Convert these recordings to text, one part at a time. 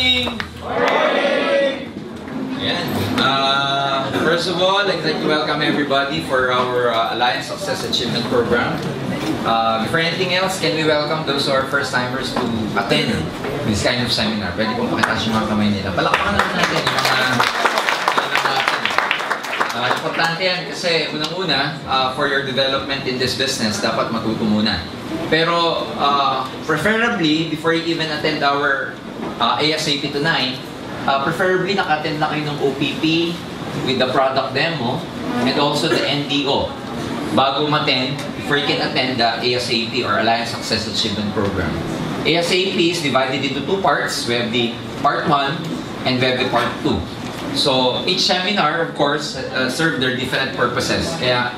morning! Morning! Ayan. First of all, I'd like to welcome everybody for our Alliance Success Achievement Program. Before anything else, can we welcome those who are first-timers to attend this kind of seminar? Pwede pong pakitaas yung mga kamay nila. Palakpakan naman natin yung mga importante yan kasi unang-una, for your development in this business, dapat matuto muna. Pero preferably, before you even attend our ASAP tonight, preferably naka-attend na kayo ng OPP with the product demo and also the NDO bago ma-attend, before you can attend the ASAP or Alliance Success Achievement Program. ASAP is divided into two parts. We have the part 1 and we have the part 2. So each seminar, of course, serve their different purposes. Kaya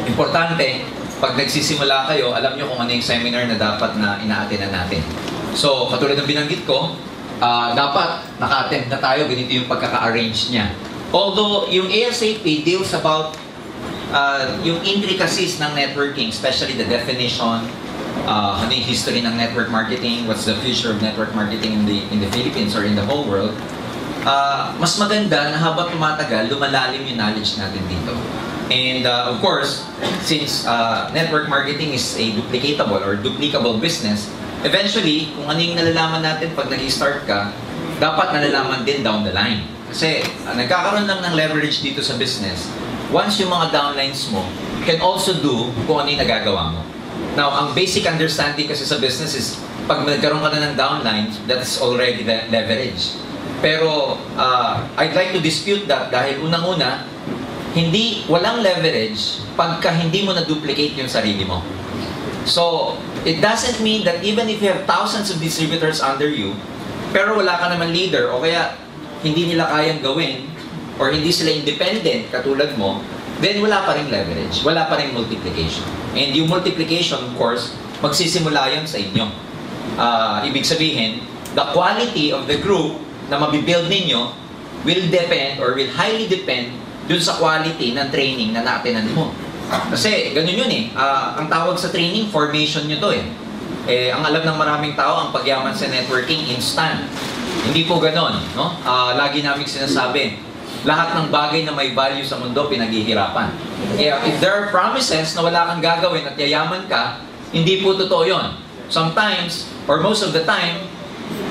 importante, pag nagsisimula kayo, alam nyo kung ano yung seminar na dapat na ina-attend natin. So katulad ng binanggit ko, dapat naka-attend na tayo, ganito yung pagkaka-arrange niya. Although yung ASAP deals about yung intricacies ng networking, especially the definition, ano yung history ng network marketing, what's the future of network marketing in the Philippines or in the whole world, mas maganda na habang tumatagal, lumalalim yung knowledge natin dito. And of course, since network marketing is a duplicatable or duplicable business, eventually, kung ano yung nalalaman natin pag nag-start ka, dapat nalalaman din down the line. Kasi nagkakaroon lang ng leverage dito sa business. Once yung mga downlines mo, you can also do kung ano yung nagagawa mo. Now, ang basic understanding kasi sa business is, pag nagkaroon ka na ng downlines, that is already leverage. Pero, I'd like to dispute that dahil unang-una, walang leverage pagka hindi mo na-duplicate yung sarili mo. So, it doesn't mean that even if you have thousands of distributors under you, pero wala ka naman leader o kaya hindi nila kayang gawin or hindi sila independent katulad mo, then wala pa rin leverage, wala pa rin multiplication. And yung multiplication, of course, magsisimula yun sa inyo. Ibig sabihin, the quality of the group na mabibuild ninyo will depend or will highly depend dun sa quality ng training na naatinan mo. Kasi ganun yun eh. Ang tawag sa training, formation nyo to eh. Ang alam ng maraming tao, ang pagyaman sa networking, instant. Hindi po ganon. No? Lagi namin sinasabi, lahat ng bagay na may value sa mundo, pinaghihirapan. If there are promises na wala kang gagawin at yayaman ka, hindi po totoo yun. Sometimes, or most of the time,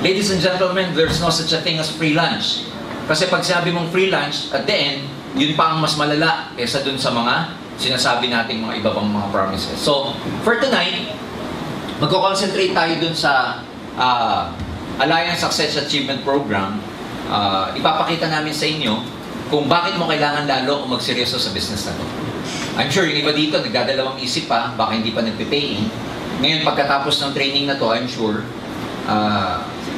ladies and gentlemen, there's no such a thing as free lunch. Kasi pag sinabi mong free lunch, at the end, yun pa ang mas malala kesa dun sa mga sinasabi nating mga iba pang mga promises. So, for tonight, magko-concentrate tayo dun sa Alliance Success Achievement Program. Ipapakita namin sa inyo kung bakit mo kailangan lalo kung magseryoso sa business na to. I'm sure yung iba dito nagdadalawang isip pa, baka hindi pa nagpe-paying. Ngayon, pagkatapos ng training na to, I'm sure,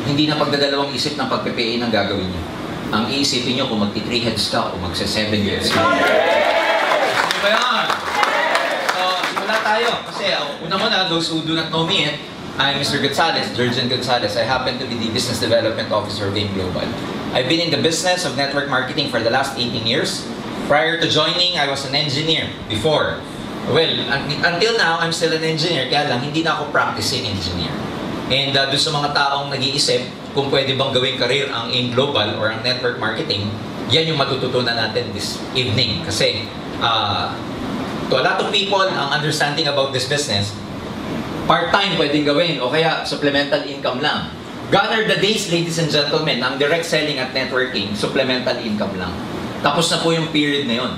hindi na pagdadalawang isip ng pagpe-paying ang gagawin nyo. Ang iisipin nyo kung magti-3 heads ka o magse-7 heads ka. Ano ba yan? So, simula tayo. Kasi una-una, those who do not know me, I'm Mr. Gonzalez, Jurgen Gonzalez. I happen to be the Business Development Officer of AIM Global. I've been in the business of network marketing for the last 18 years. Prior to joining, I was an engineer before. Well, until now, I'm still an engineer, kaya lang hindi na ako practicing engineer. And doon sa mga taong nag-iisip kung pwede bang gawing career ang AIM Global or ang network marketing, yan yung matututunan natin this evening. Kasi to a lot of people, ang understanding about this business, part-time pwedeng gawin o kaya supplemental income lang. Gone are the days, ladies and gentlemen, ang direct selling at networking, supplemental income lang. Tapos na po yung period na yun.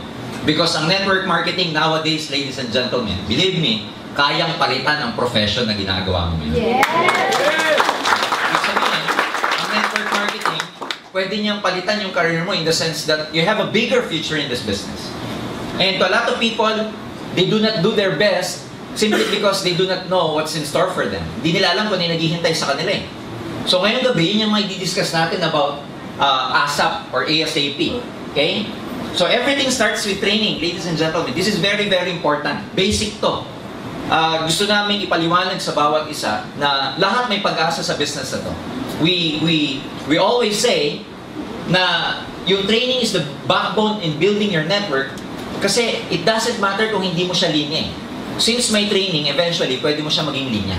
Because ang network marketing nowadays, ladies and gentlemen, believe me, kayang palitan ang profession na ginagawa mo yun. Yes! Ibig sabihin, ang network marketing, pwede niyang palitan yung career mo in the sense that you have a bigger future in this business. And to a lot of people, they do not do their best simply because they do not know what's in store for them. Hindi nila alam kung ano yung naghihintay sa kanila eh. So ngayong gabi, yun yung mga i-discuss natin about ASAP or ASAP. Okay? So everything starts with training, ladies and gentlemen. This is very, very important. Basic to. Gusto namin ipaliwanag sa bawat isa na lahat may pag-asa sa business na to. We always say na yung training is the backbone in building your network kasi it doesn't matter kung hindi mo siya linya eh. Since may training, eventually, pwede mo siya maging linya.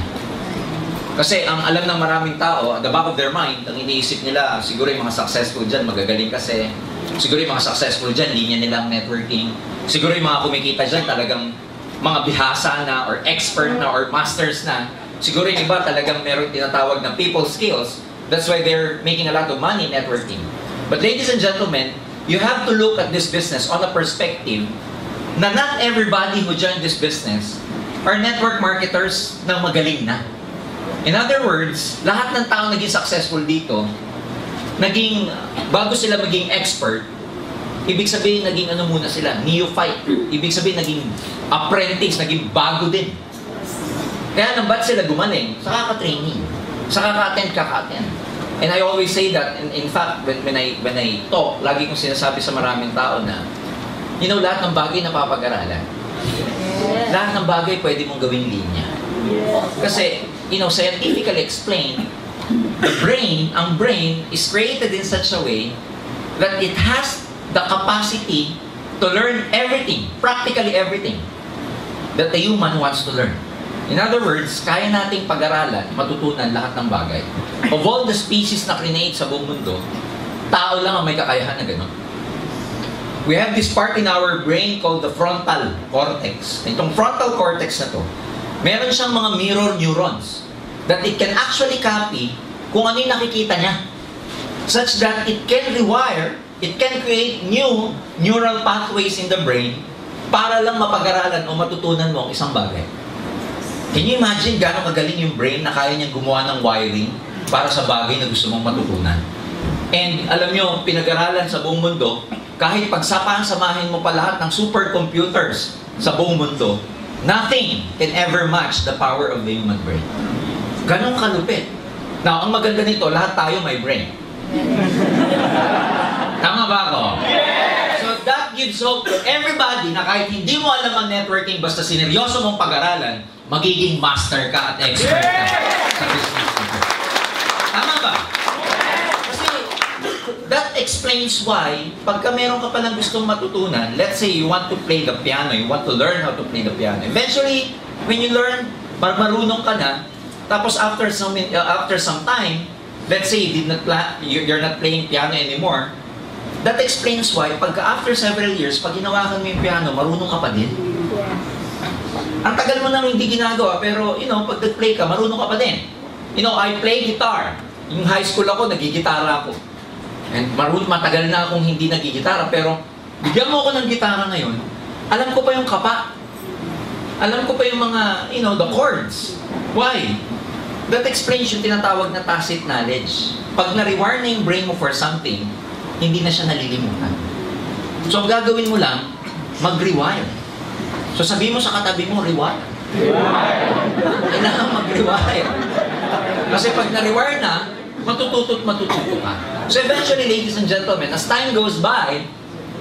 Kasi ang alam ng maraming tao, at the back of their mind, ang iniisip nila, siguro yung mga successful dyan, magagaling kasi. Siguro yung mga successful dyan, linya nilang networking. Siguro yung mga kumikita dyan, talagang mga bihasa na, or expert na, or masters na. Siguro yung iba talagang meron tinatawag na people skills. That's why they're making a lot of money networking. But ladies and gentlemen, you have to look at this business on a perspective na not everybody who joined this business are network marketers na magaling na. In other words, lahat ng tao naging successful dito, bago sila maging expert, ibig sabihin naging ano muna sila, neophyte. Ibig sabihin naging apprentice, naging bago din. Kaya nang ba't sila gumaling? Sa kaka-training. Sa kaka-attend. And I always say that, in fact, when I talk, lagi kong sinasabi sa maraming tao na, lahat ng bagay napapag-aralan. Lahat ng bagay pwede mong gawing linya. Kasi, scientifically explained, ang brain is created in such a way that it has the capacity to learn everything, practically everything, that the human wants to learn. In other words, kaya nating pag-aralan, matutunan lahat ng bagay. Of all the species na create sa buong mundo, tao lang ang may kakayahan na gano'n. We have this part in our brain called the frontal cortex. Itong frontal cortex na to, meron siyang mga mirror neurons that it can actually copy kung ano yung nakikita niya. Such that it can rewire, it can create new neural pathways in the brain para lang mapag-aralan o matutunan mo ang isang bagay. Can you imagine gano'ng kagaling yung brain na kaya niyang gumawa ng wiring para sa bagay na gusto mong matutunan? And alam nyo, pinag-aralan sa buong mundo, kahit samahin mo pa lahat ng supercomputers sa buong mundo, nothing can ever match the power of the human brain. Ganong kalupit. Now, ang maganda nito, lahat tayo may brain. Tama ba ako? So that gives hope to everybody na kahit hindi mo alam ang networking, basta sineryoso mong pag-aralan, magiging master ka at expert ka sa business mo. Tama ba? Kasi that explains why, pagka meron ka palang gustong matutunan, let's say you want to play the piano, you want to learn how to play the piano. Eventually, when you learn, marunong ka na, tapos after some time, let's say you're not playing piano anymore, that explains why, pagka after several years, pag hinawakan mo yung piano, marunong ka pa din. Ang tagal mo nang hindi ginagawa, pero, pag nag-play ka, marunong ka pa din. I play guitar. Yung high school ako, nagigitara ako. And matagal na akong hindi nagigitara, pero bigyan mo ako ng gitara ngayon, alam ko pa yung kapa. Alam ko pa yung mga, the chords. Why? That explains yung tinatawag na tacit knowledge. Pag na-rewire na yung brain mo for something, hindi na siya nalilimutan. So, ang gagawin mo lang, mag-rewire. So, sabi mo sa katabi mo, rewire. Kailangan mag-rewire. Kasi pag na-rewire na, matututo ka. So, eventually, ladies and gentlemen, as time goes by,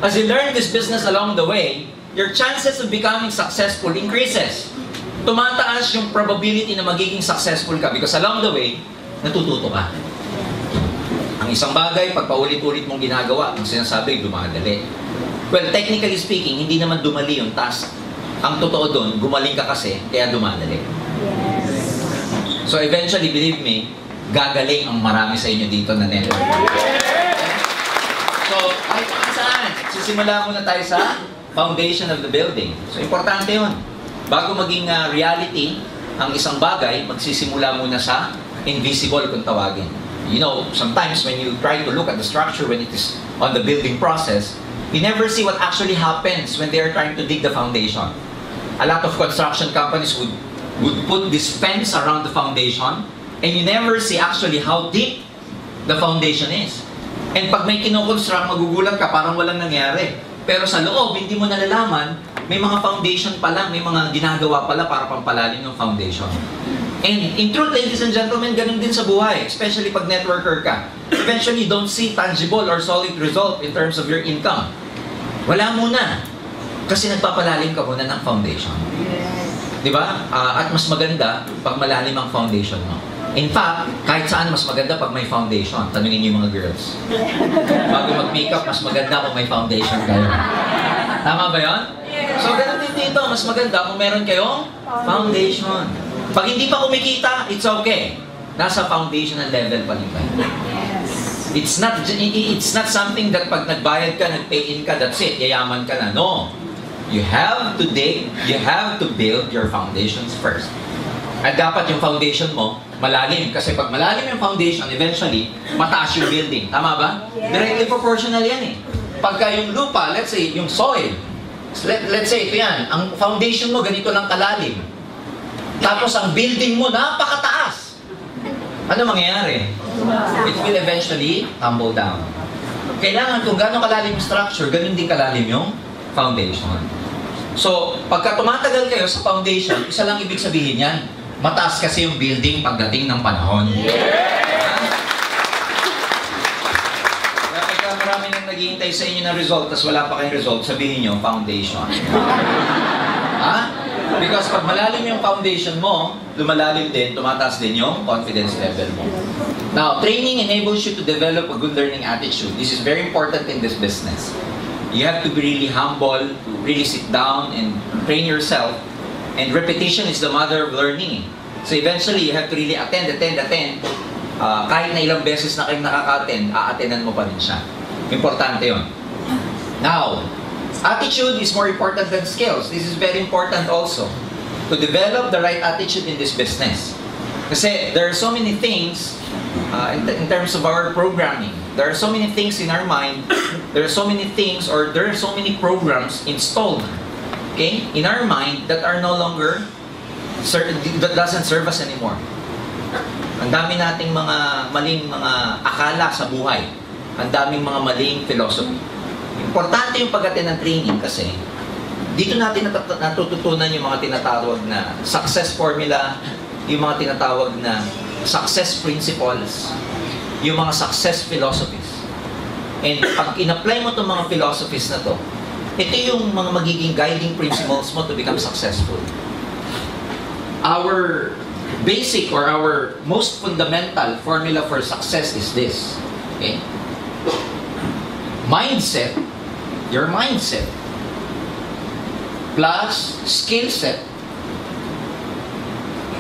as you learn this business along the way, your chances of becoming successful increases. Tumataas yung probability na magiging successful ka because along the way, natututo ka. Ang isang bagay, pag paulit-ulit mong ginagawa, ang sinasabi, dumadali. Well, technically speaking, hindi naman dumali yung task. Ang totoo doon, gumaling ka kasi, kaya dumadali. So eventually, believe me, gagaling ang marami sa inyo dito na network. So, kahit saan, sisimula muna tayo sa foundation of the building. So, importante yun. Bago maging reality, ang isang bagay, magsisimula muna sa invisible kung tawagin. Sometimes when you try to look at the structure when it is on the building process, you never see what actually happens when they are trying to dig the foundation. A lot of construction companies would put this fence around the foundation, and you never see actually how deep the foundation is. And pag may kinoconstruct, magugulat ka, parang walang nangyari. Pero sa loob, hindi mo nalalaman, may mga foundation pala, may mga ginagawa pala para pampalalim ng foundation. And in truth, ladies and gentlemen, ganun din sa buhay, especially pag networker ka. Eventually, you don't see tangible or solid result in terms of your income. Wala muna. Kasi nagpapalalim ka muna ng foundation. Di ba? At mas maganda pag malalim ang foundation mo. In fact, kahit saan mas maganda pag may foundation. Tanungin niyo yung mga girls. Bago mag-makeup, mas maganda kung may foundation kayo. Tama ba yun? So, ganun din dito. Mas maganda kung meron kayong foundation. Pag hindi pa kumikita, it's okay. nasa foundational level pa rin kayo. It's not something that pag nagbayad ka, nag-pay in ka, that's it, yayaman ka na. No. You have to build your foundations first. At dapat yung foundation mo, malalim. Kasi pag malalim yung foundation, eventually, mataas yung building. Tama ba? Directly proportional yan eh. Pagka yung lupa, let's say, yung soil, let's say, ito yan, ang foundation mo ganito lang kalalim. Tapos ang building mo, napakataas. Ano mangyayari? It will eventually tumble down. Kailangan kung gano'ng kalalim yung structure, ganun din kalalim yung foundation. So, pagka tumatagal kayo sa foundation, isa lang ibig sabihin yan, mataas kasi yung building pagdating ng panahon. Kaya pagka marami nang naghihintay sa inyo ng result, tapos wala pa kayong result, sabihin nyo, foundation. Ha? Because pag malalim yung foundation mo, lumalalim din, tumataas din yung confidence level mo. Now, training enables you to develop a good learning attitude. This is very important in this business. You have to be really humble, to really sit down and train yourself. And repetition is the mother of learning. So eventually, you have to really attend. Kahit na ilang beses na kayong nakaka-attend, a-attendan mo pa rin siya. Importante yun. Now, attitude is more important than skills. This is very important also. To develop the right attitude in this business. Kasi there are so many things in terms of our programming. There are so many things in our mind. There are so many things or there are so many programs installed, okay, in our mind that are no longer, that doesn't serve us anymore. Ang dami nating mga maling mga akala sa buhay. Ang daming mga maling philosophy. Importante yung pag-attend ng training kasi dito natin natututunan yung mga tinatawag na success formula, yung mga tinatawag na success principles, yung mga success philosophies. And pag in-apply mo itong mga philosophies na to, ito yung mga magiging guiding principles mo to become successful. Our basic or our most fundamental formula for success is this. Okay? Mindset, your mindset, plus skill set,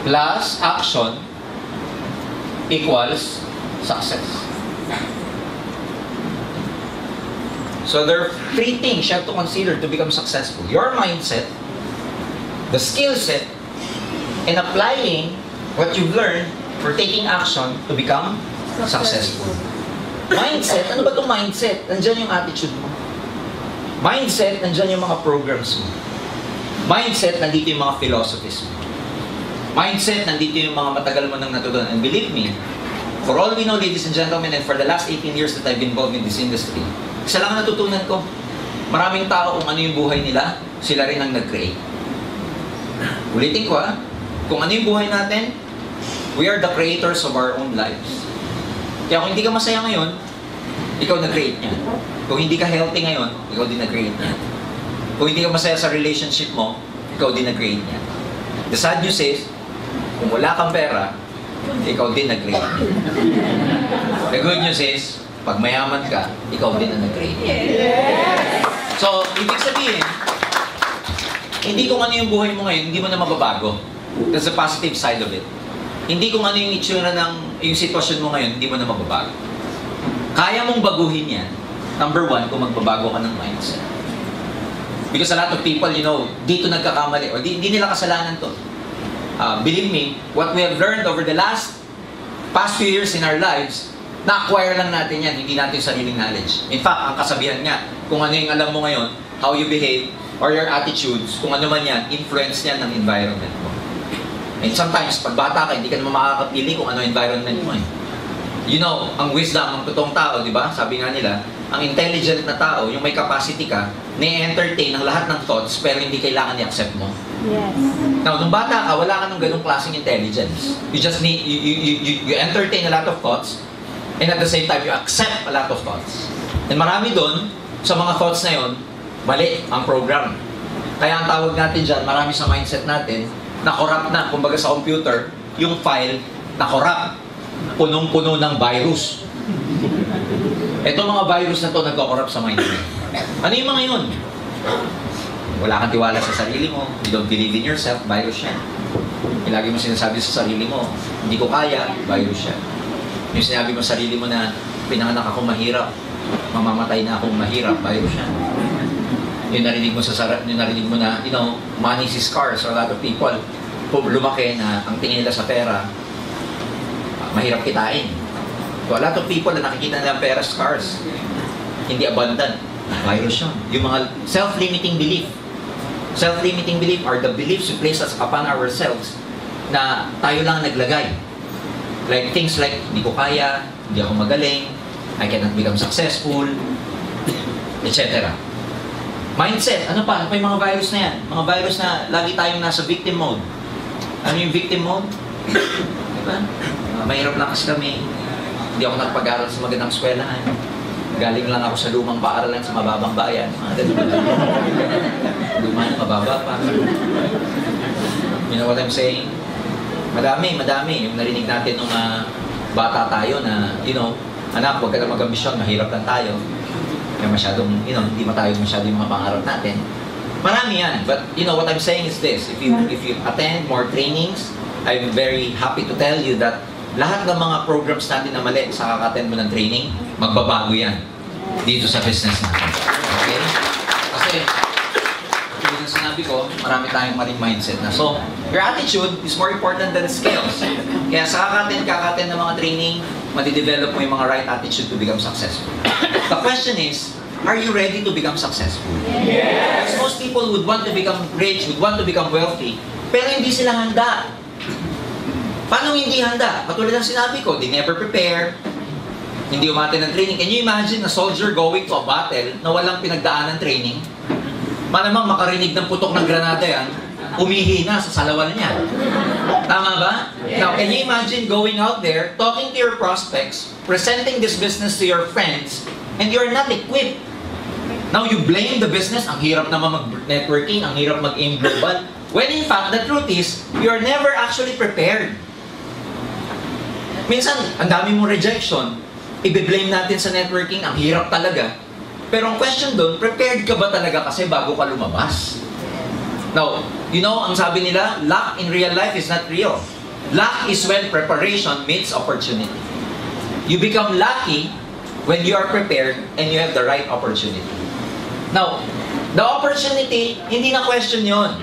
plus action, equals success. So there are three things you have to consider to become successful. Your mindset, the skill set, and applying what you've learned for taking action to become successful. Mindset, ano ba itong mindset? Nandyan yung attitude mo. Mindset, nandyan yung mga programs mo. Mindset, nandito yung mga philosophies mo. Mindset, nandito yung mga matagal mo nang natutunan. And believe me, for all we know, ladies and gentlemen, and for the last 18 years that I've been involved in this industry, isa lang ang natutunan ko. Maraming tao kung ano yung buhay nila, sila rin ang nag-create. Ulitin ko kung ano yung buhay natin, we are the creators of our own lives. Kaya kung hindi ka masaya ngayon, ikaw nag-create niyan. Kung hindi ka healthy ngayon, ikaw din nag-create niyan. Kung hindi ka masaya sa relationship mo, ikaw din nag-create niyan. The sad news is, kung wala kang pera, ikaw din nag-create niyan. The good news is, pag mayaman ka, ikaw din ang nag-create niyan. So, ibig sabihin, hindi kung ano yung buhay mo ngayon, hindi mo na mababago. That's the positive side of it. Hindi kung ano yung itsura ng yung sitwasyon mo ngayon, hindi mo na mababago. Kaya mong baguhin yan, number one, kung magbabago ka ng mindset. Because a lot of people, dito nagkakamali, o hindi nila kasalanan to. Believe me, what we have learned over the past few years in our lives, na-acquire lang natin yan, hindi natin sariling knowledge. In fact, ang kasabihan nga, kung ano yung alam mo ngayon, how you behave, or your attitudes, kung ano man yan, influence yan ng environment mo. And sometimes, pag bata ka, hindi ka naman makakapili kung ano environment mo eh. Ang wisdom ng totoong tao, di ba? Sabi nga nila, ang intelligent na tao, yung may capacity ka, na-entertain ang lahat ng thoughts, pero hindi kailangan i-accept mo. Yes. Now, nung bata ka, wala ka ng ganung klaseng intelligence. You just need, you entertain a lot of thoughts, and at the same time, you accept a lot of thoughts. And marami doon, sa mga thoughts na yon, mali ang program. Kaya ang tawag natin dyan, marami sa mindset natin, na-corrupt na. Kumbaga sa computer, yung file, na-corrupt. Punong-puno ng virus. Ito mga virus na to nagko-corrupt sa mindset. Ano yung mga yun? Wala kang tiwala sa sarili mo, you don't believe in yourself, virus yan. Yung lagi mo sinasabi sa sarili mo, hindi ko kaya, virus yan. Yung sinabi mo sa sarili mo na pinanganak akong mahirap, mamamatay na akong mahirap, virus yan. Yung narinig mo na, money is scarce. So a lot of people, lumaki na ang tingin nila sa pera, mahirap kitain. So a lot of people na nakikita nila ang pera scarce, hindi abundant, virus yun. Yung mga self-limiting belief. Self-limiting belief are the beliefs we place upon ourselves na tayo lang naglagay. Like things like, hindi ko kaya, hindi ako magaling, I cannot become successful, etc. Mindset, ano pa? Ano pa yung mga virus na yan? Mga virus na lagi tayong nasa victim mode. Ano yung victim mode? Diba? Mahirap lang kasi kami. Hindi ako nagpag-aral sa magandang eskwelahan. Galing lang ako sa lumang paaralan sa mababang bayan. Luma na, mababa pa. You know what I'm saying? Madami. Yung narinig natin nung bata tayo na, anak, huwag ka na mag-ambisyon, mahirap lang tayo. Kaya masyadong, hindi tayo masyadong yung mga pangarap natin. Marami yan. But, what I'm saying is this. If you attend more trainings, I'm very happy to tell you that lahat ng mga programs natin na mali sa kaka-attend mo ng training, magbabago yan dito sa business natin. Okay? Kasi, yung sinabi ko, marami tayong maling mindset na. So, your attitude is more important than skills. Kaya sa kaka-attend ng mga training, madidevelop mo yung mga right attitude to become successful. The question is, are you ready to become successful? Yes! Because most people would want to become rich, would want to become wealthy, pero hindi sila handa. Paano hindi handa? Katulad ng sinabi ko, they never prepare, hindi umate ng training. Can you imagine a soldier going to a battle na walang pinagdaan ng training? Malamang makarinig ng putok ng granada yan, umihina sa salawan niya. Tama ba? Now, can you imagine going out there, talking to your prospects, presenting this business to your friends, and you're not equipped? Now, you blame the business, ang hirap naman mag-networking, ang hirap mag-aim global, when in fact, the truth is, you're never actually prepared. Minsan, ang dami mong rejection, i-blame natin sa networking, ang hirap talaga. Pero ang question doon, prepared ka ba talaga kasi bago ka lumabas? Now, ang sabi nila, luck in real life is not real. Luck is when preparation meets opportunity. You become lucky when you are prepared and you have the right opportunity. Now, the opportunity, hindi na question yon.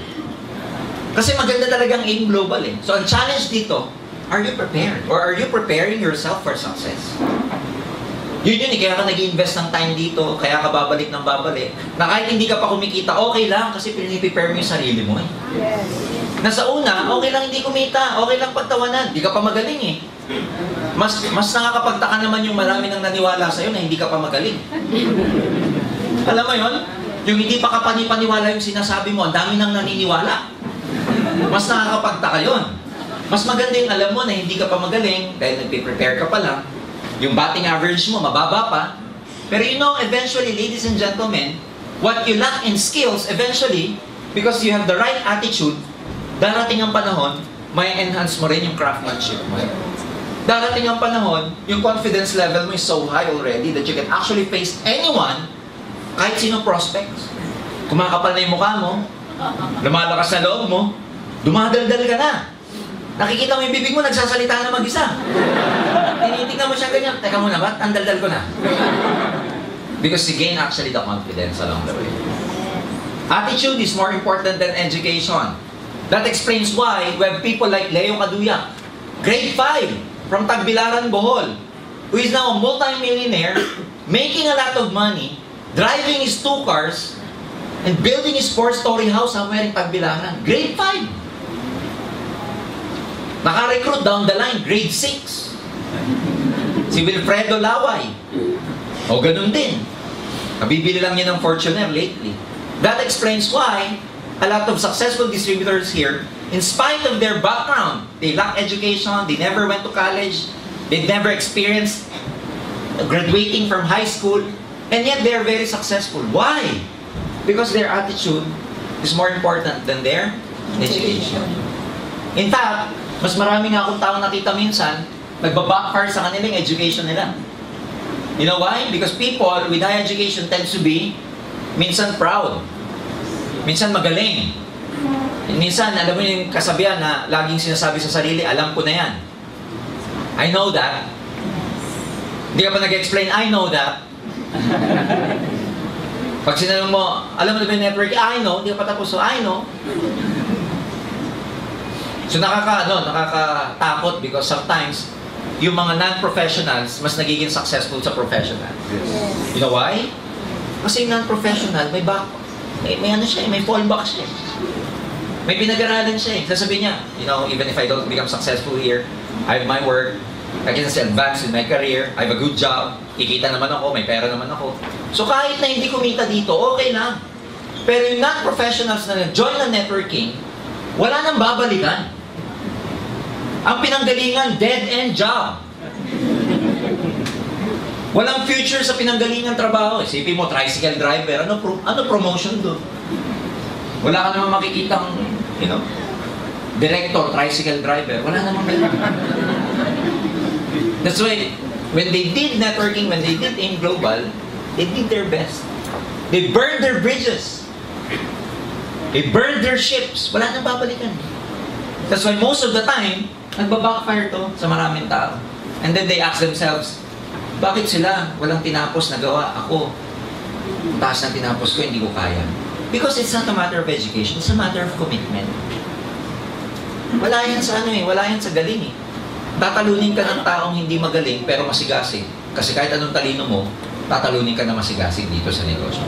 Kasi maganda talagang aim global eh. So, ang challenge dito, are you prepared? Or are you preparing yourself for success? Yun eh, kaya ka nag-invest ng time dito, kaya ka babalik ng babalik. Na kahit hindi ka pa kumikita, okay lang kasi prepare mo yung sarili mo eh. Yes. Nasa una, okay lang hindi kumita, okay lang pagtawanan, hindi ka pa magaling eh. Mas nakakapagtaka naman yung marami nang naniwala sa'yo na hindi ka pa magaling. Alam mo yun? Yung hindi pa kapani-paniwala yung sinasabi mo, ang dami nang naniniwala. Mas nakakapagtaka yun. Mas maganda yung alam mo na hindi ka pa magaling, dahil nagpe-prepare ka pa lang, yung batting average mo, mababa pa. Pero eventually, ladies and gentlemen, what you lack in skills, eventually, because you have the right attitude, darating ang panahon, may enhance mo rin yung craftsmanship mo. Darating ang panahon, yung confidence level mo is so high already that you can actually face anyone, kahit sino prospects. Kumakapal na yung mukha mo, lumalakas sa loob mo, dumadaldal ka na. Nakikita mo yung bibig mo, nagsasalita na mag-isa. Tinitingnan mo siya ganyan. Teka muna, ba't ang daldal ko na? Because you gain actually the confidence along the way. Attitude is more important than education. That explains why we have people like Leo Caduyak, grade 5, from Tagbilaran, Bohol, who is now a multi-millionaire, making a lot of money, driving his 2 cars, and building his 4-story house somewhere in Tagbilaran. Grade 5. Naka-recruit down the line, grade 6. Si Wilfredo Laway. O ganun din. Nabibili lang niya ng Fortuner lately. That explains why a lot of successful distributors here, in spite of their background, they lack education, they never went to college, they never experienced graduating from high school, and yet they are very successful. Why? Because their attitude is more important than their education. In fact, mas marami nga akong tao nakita minsan, nagba-backfire sa kanilang education nila. You know why? Because people with high education tends to be minsan proud, minsan magaling, Minsan, alam mo yung kasabihan na laging sinasabi sa sarili, alam ko na yan. I know that. Hindi ka pa nag-explain, I know that. Pag sinanong mo, alam mo na ba yung network? I know. Hindi ka pa tapos, so I know. So nakakatakot because sometimes, yung mga non-professionals, mas nagiging successful sa professional. You know why? Kasi yung non-professional, may ano siya, may fallback siya. May pinag-aralan siya. Sasabihin niya, you know, even if I don't become successful here, I have my work, I can still advance in my career, I have a good job, kikita naman ako, may pera naman ako. So kahit na hindi kumita dito, okay lang. Pero yung non-professionals na nag-join ng networking, wala nang babalikan. Ang pinanggalingan, dead-end job. Walang future sa pinanggalingan trabaho. Isipin mo, tricycle driver, ano promotion doon? Wala ka naman makikitang, you know, director, tricycle driver. Wala naman That's why, when they did networking, when they did AIM Global, they did their best. They burned their bridges. They burned their ships. Wala nang babalikan. That's why most of the time, nagbabackfire to sa maraming tao. And then they ask themselves, bakit sila walang tinapos na gawa? Ako, taas ng tinapos ko, hindi ko kaya. Because it's not a matter of education, it's a matter of commitment. Wala yan sa wala yan sa galing eh. Tatalunin ka ng taong hindi magaling pero masigasig. Kasi kahit anong talino mo, tatalunin ka na masigasig dito sa negosyo.